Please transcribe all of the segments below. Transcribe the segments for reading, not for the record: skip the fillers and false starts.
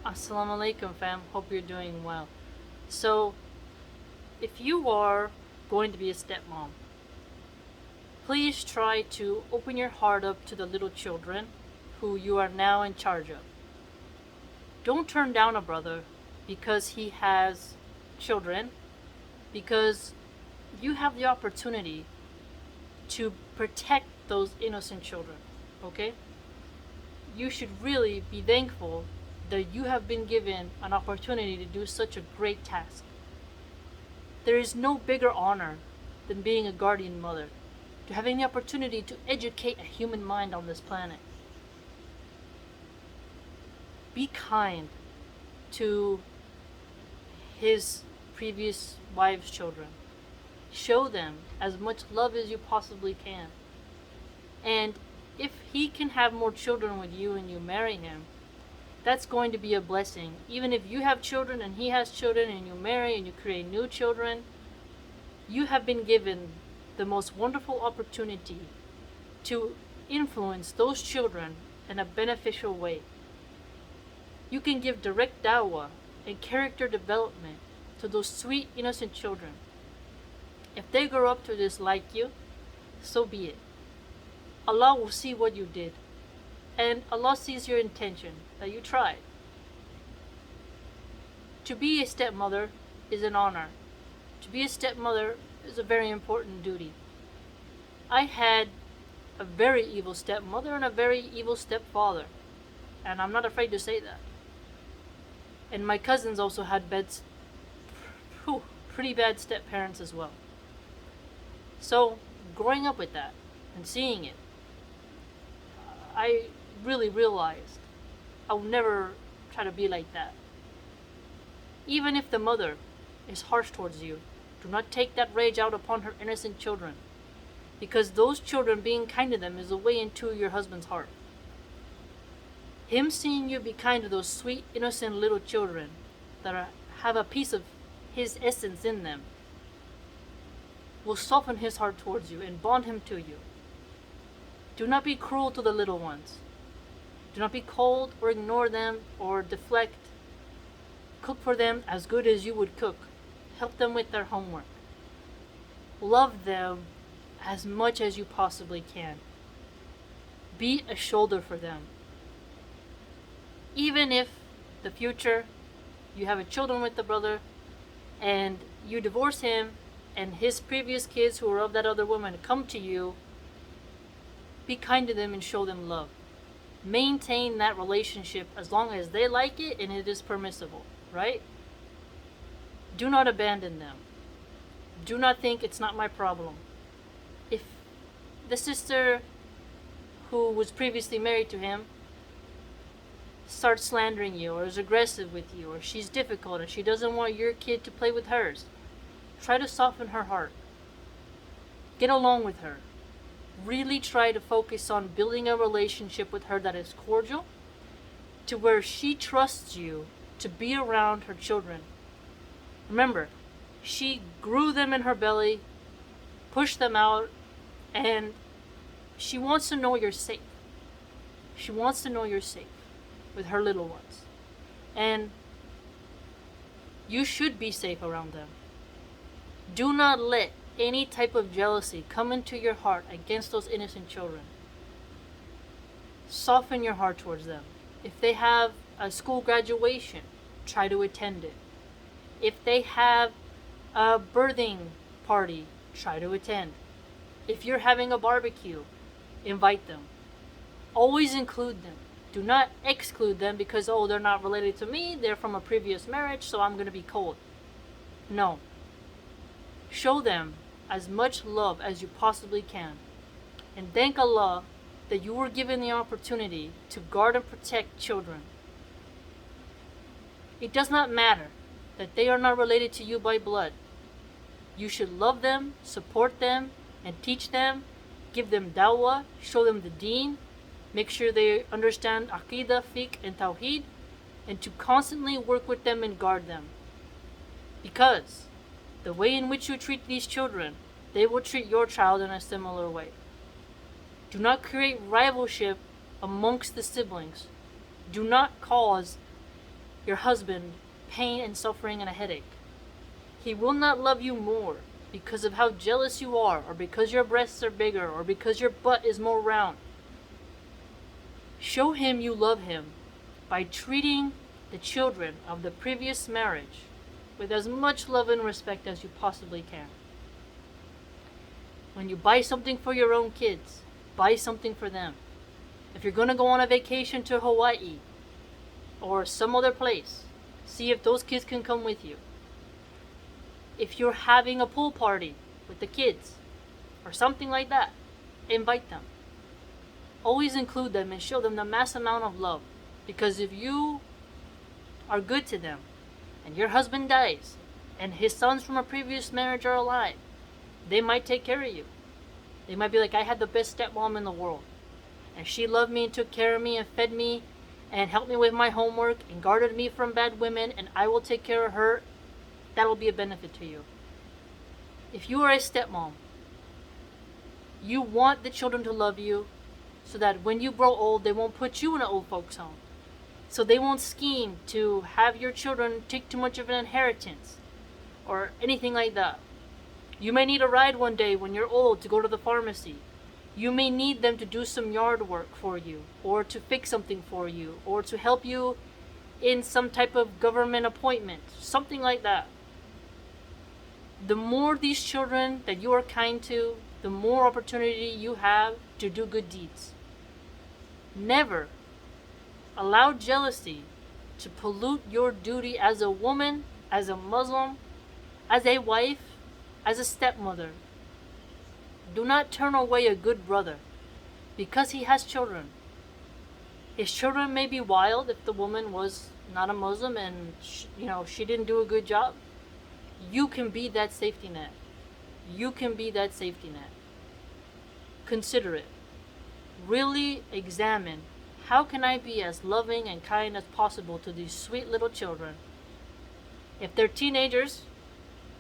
Assalamu alaikum, fam. Hope you're doing well. So, if you are going to be a stepmom, please try to open your heart up to the little children who you are now in charge of. Don't turn down a brother because he has children, because you have the opportunity to protect those innocent children, okay? You should really be thankful that you have been given an opportunity to do such a great task. There is no bigger honor than being a guardian mother, to having the opportunity to educate a human mind on this planet. Be kind to his previous wife's children. Show them as much love as you possibly can. And if he can have more children with you and you marry him, that's going to be a blessing. Even if you have children and he has children and you marry and you create new children, you have been given the most wonderful opportunity to influence those children in a beneficial way. You can give direct dawah and character development to those sweet, innocent children. If they grow up to dislike you, so be it. Allah will see what you did, and Allah sees your intention, that you tried. To be a stepmother is an honor. To be a stepmother is a very important duty. I had a very evil stepmother and a very evil stepfather, and I'm not afraid to say that. And my cousins also had pretty bad step-parents as well. So, growing up with that and seeing it, I really realized I will never try to be like that. Even if the mother is harsh towards you, do not take that rage out upon her innocent children, because those children, being kind to them is a way into your husband's heart. Him seeing you be kind to those sweet, innocent little children that have a piece of his essence in them will soften his heart towards you and bond him to you. Do not be cruel to the little ones. Do not be cold or ignore them or deflect. Cook for them as good as you would cook. Help them with their homework. Love them as much as you possibly can. Be a shoulder for them. Even if the future you have a children with the brother and you divorce him and his previous kids who are of that other woman come to you, be kind to them and show them love. Maintain that relationship as long as they like it and it is permissible, right? Do not abandon them. Do not think it's not my problem. If the sister who was previously married to him starts slandering you or is aggressive with you or she's difficult and she doesn't want your kid to play with hers, try to soften her heart. Get along with her. Really try to focus on building a relationship with her that is cordial, to where she trusts you to be around her children. Remember, she grew them in her belly, pushed them out, and she wants to know you're safe. She wants to know you're safe with her little ones. And you should be safe around them. Do not let any type of jealousy come into your heart against those innocent children. Soften your heart towards them. If they have a school graduation, try to attend it. If they have a birthing party, try to attend. If you're having a barbecue, invite them. Always include them. Do not exclude them because, oh, they're not related to me, they're from a previous marriage, so I'm going to be cold. No. Show them as much love as you possibly can. And thank Allah that you were given the opportunity to guard and protect children. It does not matter that they are not related to you by blood. You should love them, support them, and teach them, give them dawah, show them the deen, make sure they understand aqidah, fiqh, and tawheed, and to constantly work with them and guard them. Because the way in which you treat these children, they will treat your child in a similar way. Do not create rivalship amongst the siblings. Do not cause your husband pain and suffering and a headache. He will not love you more because of how jealous you are, or because your breasts are bigger, or because your butt is more round. Show him you love him by treating the children of the previous marriage with as much love and respect as you possibly can. When you buy something for your own kids, buy something for them. If you're going to go on a vacation to Hawaii or some other place, see if those kids can come with you. If you're having a pool party with the kids or something like that, invite them. Always include them and show them the mass amount of love. Because if you are good to them and your husband dies and his sons from a previous marriage are alive, they might take care of you. They might be like, I had the best stepmom in the world. And she loved me and took care of me and fed me and helped me with my homework and guarded me from bad women, and I will take care of her. That'll be a benefit to you. If you are a stepmom, you want the children to love you so that when you grow old, they won't put you in an old folks home. So they won't scheme to have your children take too much of an inheritance or anything like that. You may need a ride one day when you're old to go to the pharmacy. You may need them to do some yard work for you, or to fix something for you, or to help you in some type of government appointment, something like that. The more these children that you are kind to, the more opportunity you have to do good deeds. Never allow jealousy to pollute your duty as a woman, as a Muslim, as a wife, as a stepmother. Do not turn away a good brother because he has children. His children may be wild if the woman was not a Muslim and she didn't do a good job. You can be that safety net. You can be that safety net. Consider it. Really examine, how can I be as loving and kind as possible to these sweet little children? If they're teenagers,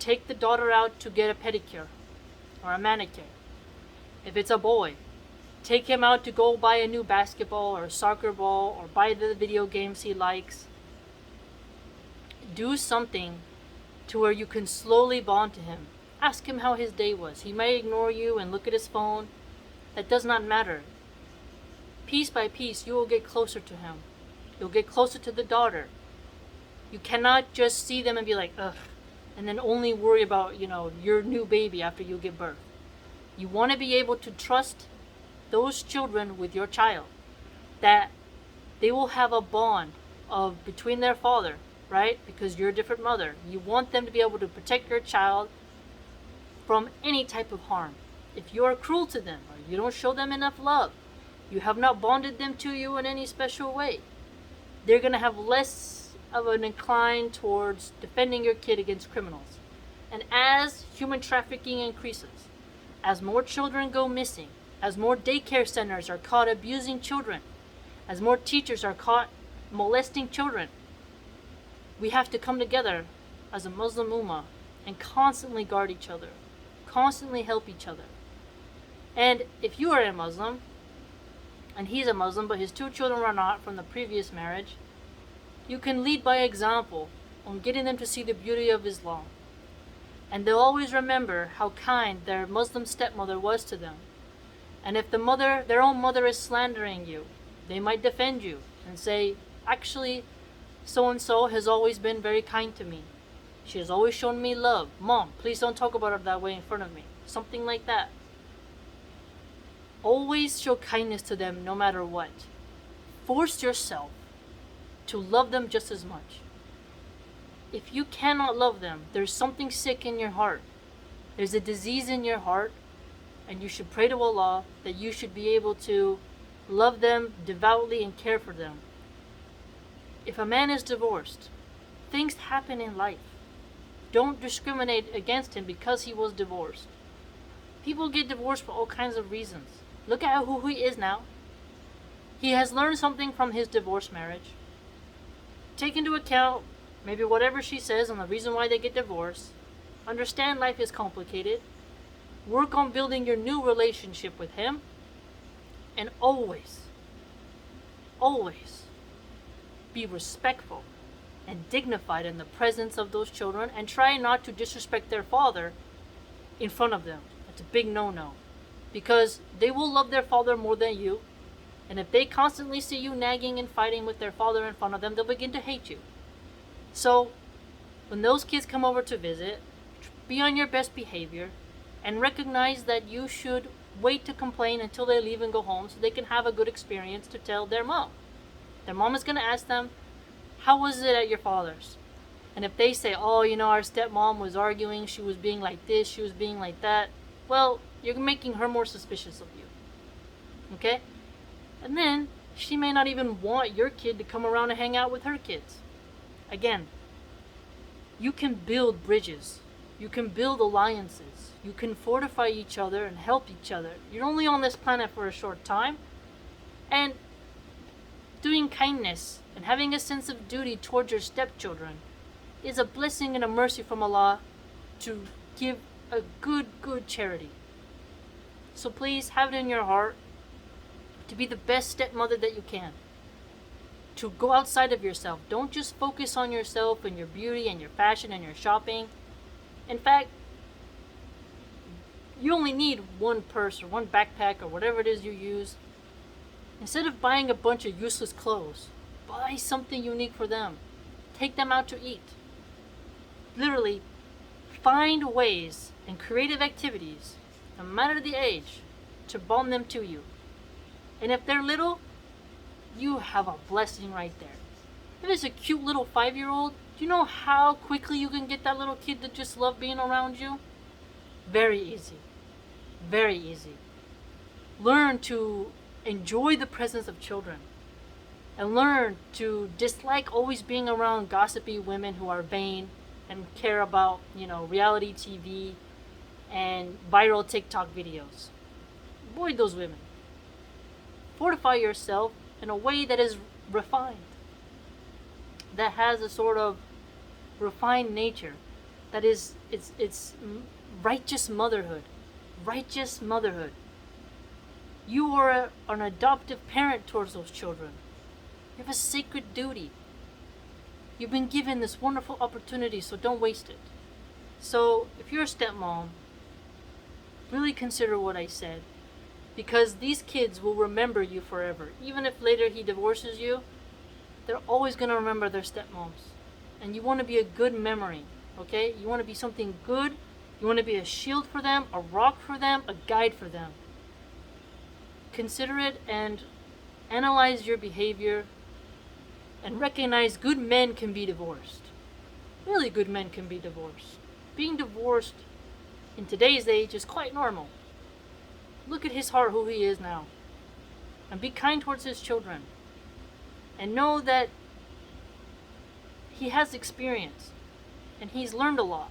take the daughter out to get a pedicure or a manicure. If it's a boy, take him out to go buy a new basketball or soccer ball or buy the video games he likes. Do something to where you can slowly bond to him. Ask him how his day was. He may ignore you and look at his phone. That does not matter. Piece by piece, you will get closer to him. You'll get closer to the daughter. You cannot just see them and be like, ugh, and then only worry about, your new baby after you give birth. You want to be able to trust those children with your child, that they will have a bond of between their father, right? Because you're a different mother. You want them to be able to protect your child from any type of harm. If you are cruel to them or you don't show them enough love, you have not bonded them to you in any special way, they're going to have less of an incline towards defending your kid against criminals. And as human trafficking increases, as more children go missing, as more daycare centers are caught abusing children, as more teachers are caught molesting children, we have to come together as a Muslim Ummah and constantly guard each other, constantly help each other. And if you are a Muslim, and he's a Muslim, but his two children are not from the previous marriage, you can lead by example on getting them to see the beauty of Islam. And they'll always remember how kind their Muslim stepmother was to them. And if their own mother is slandering you, they might defend you and say, actually, so-and-so has always been very kind to me. She has always shown me love. Mom, please don't talk about her that way in front of me. Something like that. Always show kindness to them no matter what. Force yourself to love them just as much. If you cannot love them, there's something sick in your heart. There's a disease in your heart, and you should pray to Allah that you should be able to love them devoutly and care for them. If a man is divorced, things happen in life. Don't discriminate against him because he was divorced. People get divorced for all kinds of reasons. Look at who he is now. He has learned something from his divorce marriage. Take into account maybe whatever she says on the reason why they get divorced. Understand life is complicated. Work on building your new relationship with him. And always, always be respectful and dignified in the presence of those children, and try not to disrespect their father in front of them. It's a big no-no, because they will love their father more than you, and if they constantly see you nagging and fighting with their father in front of them, they'll begin to hate you. So when those kids come over to visit, be on your best behavior and recognize that you should wait to complain until they leave and go home so they can have a good experience to tell their mom. Their mom is going to ask them, how was it at your father's? And if they say, oh, our stepmom was arguing, she was being like this, she was being like that, well, you're making her more suspicious of you. Okay? And then she may not even want your kid to come around and hang out with her kids. Again, you can build bridges. You can build alliances. You can fortify each other and help each other. You're only on this planet for a short time. And doing kindness and having a sense of duty towards your stepchildren is a blessing and a mercy from Allah to give a good charity. So please have it in your heart to be the best stepmother that you can. To go outside of yourself. Don't just focus on yourself and your beauty and your fashion and your shopping. In fact, you only need one purse or one backpack or whatever it is you use. Instead of buying a bunch of useless clothes, buy something unique for them. Take them out to eat. Literally, find ways and creative activities, no matter the age, to bond them to you. And if they're little, you have a blessing right there. If it's a cute little 5-year-old, do you know how quickly you can get that little kid to just love being around you? Very easy. Very easy. Learn to enjoy the presence of children. And learn to dislike always being around gossipy women who are vain and care about, reality TV and viral TikTok videos. Avoid those women. Fortify yourself in a way that is refined, that has a sort of refined nature, that is it's righteous motherhood. You are an adoptive parent towards those children. You have a sacred duty. You've been given this wonderful opportunity, so don't waste it. So if you're a stepmom, really consider what I said, because these kids will remember you forever. Even if later he divorces you, they're always going to remember their stepmoms. And you want to be a good memory, okay? You want to be something good. You want to be a shield for them, a rock for them, a guide for them. Consider it and analyze your behavior and recognize good men can be divorced. Really good men can be divorced. Being divorced in today's age is quite normal. Look at his heart, who he is now. And be kind towards his children. And know that he has experience. And he's learned a lot.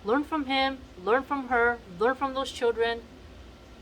Learn from him, learn from her, learn from those children.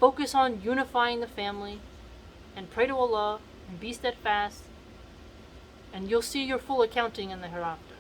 Focus on unifying the family. And pray to Allah and be steadfast. And you'll see your full accounting in the hereafter.